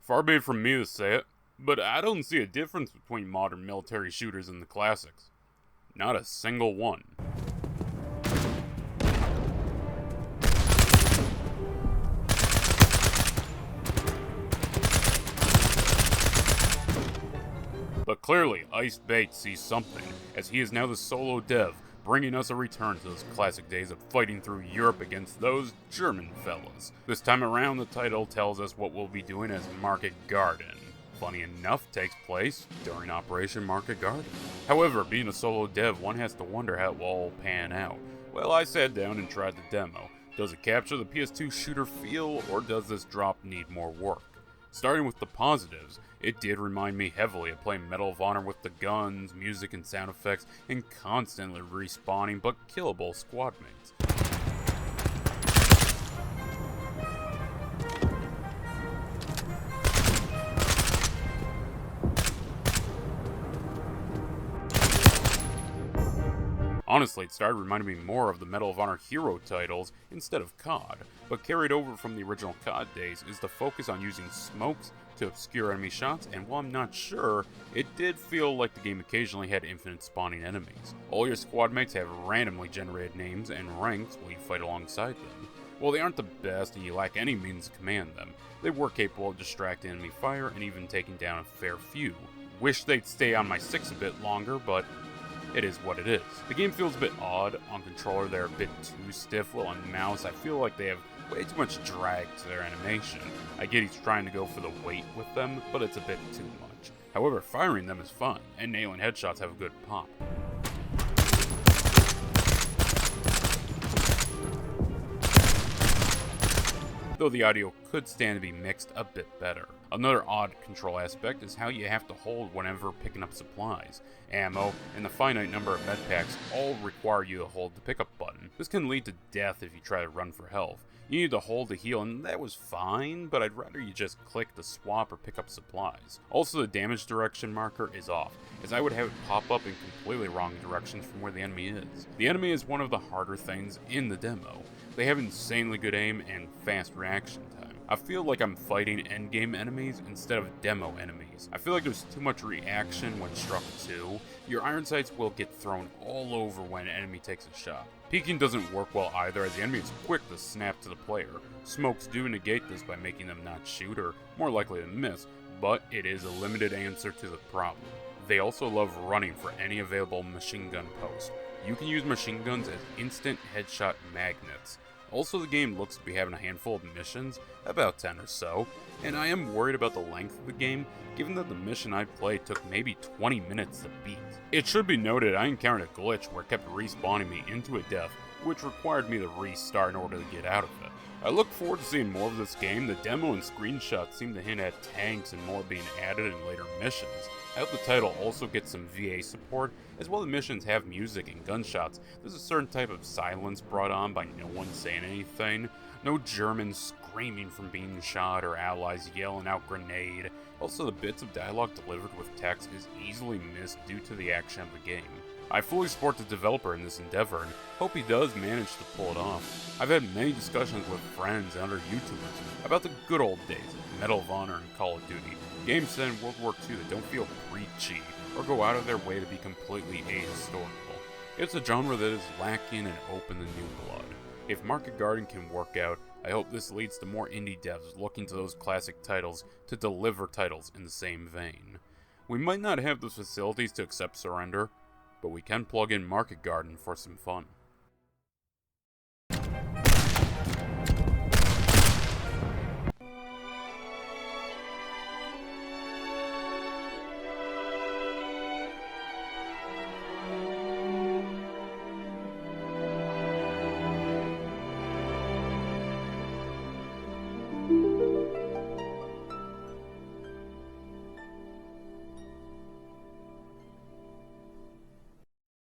Far be it from me to say it, but I don't see a difference between modern military shooters and the classics. Not a single one. But clearly, Ice Bait sees something, as he is now the solo dev, bringing us a return to those classic days of fighting through Europe against those German fellas. This time around, the title tells us what we'll be doing as Market Garden. Funny enough, takes place during Operation Market Garden. However, being a solo dev, one has to wonder how it will all pan out. Well, I sat down and tried the demo. Does it capture the PS2 shooter feel, or does this drop need more work? Starting with the positives, it did remind me heavily of playing Medal of Honor with the guns, music, and sound effects, and constantly respawning but killable squad mates. Honestly, it started reminding me more of the Medal of Honor hero titles instead of COD, but carried over from the original COD days is the focus on using smokes to obscure enemy shots, and while I'm not sure, it did feel like the game occasionally had infinite spawning enemies. All your squad mates have randomly generated names and ranks while you fight alongside them. While they aren't the best and you lack any means to command them, they were capable of distracting enemy fire and even taking down a fair few. Wish they'd stay on my 6 a bit longer, but it is what it is. The game feels a bit odd. On controller, they're a bit too stiff, while on mouse, I feel like they have way too much drag to their animation. I get he's trying to go for the weight with them, but it's a bit too much. However, firing them is fun, and nailing headshots have a good pop. Though the audio could stand to be mixed a bit better. Another odd control aspect is how you have to hold whenever picking up supplies. Ammo, and the finite number of medpacks all require you to hold the pickup button. This can lead to death if you try to run for health. You need to hold to heal, and that was fine, but I'd rather you just click to swap or pick up supplies. Also, the damage direction marker is off, as I would have it pop up in completely wrong directions from where the enemy is. The enemy is one of the harder things in the demo. They have insanely good aim and fast reaction time. I feel like I'm fighting endgame enemies instead of demo enemies. I feel like there's too much reaction when struck too. Your iron sights will get thrown all over when an enemy takes a shot. Peeking doesn't work well either, as the enemy is quick to snap to the player. Smokes do negate this by making them not shoot or more likely to miss, but it is a limited answer to the problem. They also love running for any available machine gun post. You can use machine guns as instant headshot magnets. Also, the game looks to be having a handful of missions, about 10 or so, and I am worried about the length of the game, given that the mission I played took maybe 20 minutes to beat. It should be noted I encountered a glitch where it kept respawning me into a death, which required me to restart in order to get out of it. I look forward to seeing more of this game. The demo and screenshots seem to hint at tanks and more being added in later missions. I hope the title also gets some VA support, as well as missions have music and gunshots. There's a certain type of silence brought on by no one saying anything. No Germans screaming from being shot or allies yelling out grenade. Also, the bits of dialogue delivered with text is easily missed due to the action of the game. I fully support the developer in this endeavor and hope he does manage to pull it off. I've had many discussions with friends and other YouTubers about the good old days of Medal of Honor and Call of Duty, games set in World War II that don't feel preachy or go out of their way to be completely ahistorical. It's a genre that is lacking and open to new blood. If Market Garden can work out, I hope this leads to more indie devs looking to those classic titles to deliver titles in the same vein. We might not have the facilities to accept surrender, but we can plug in Market Garden for some fun.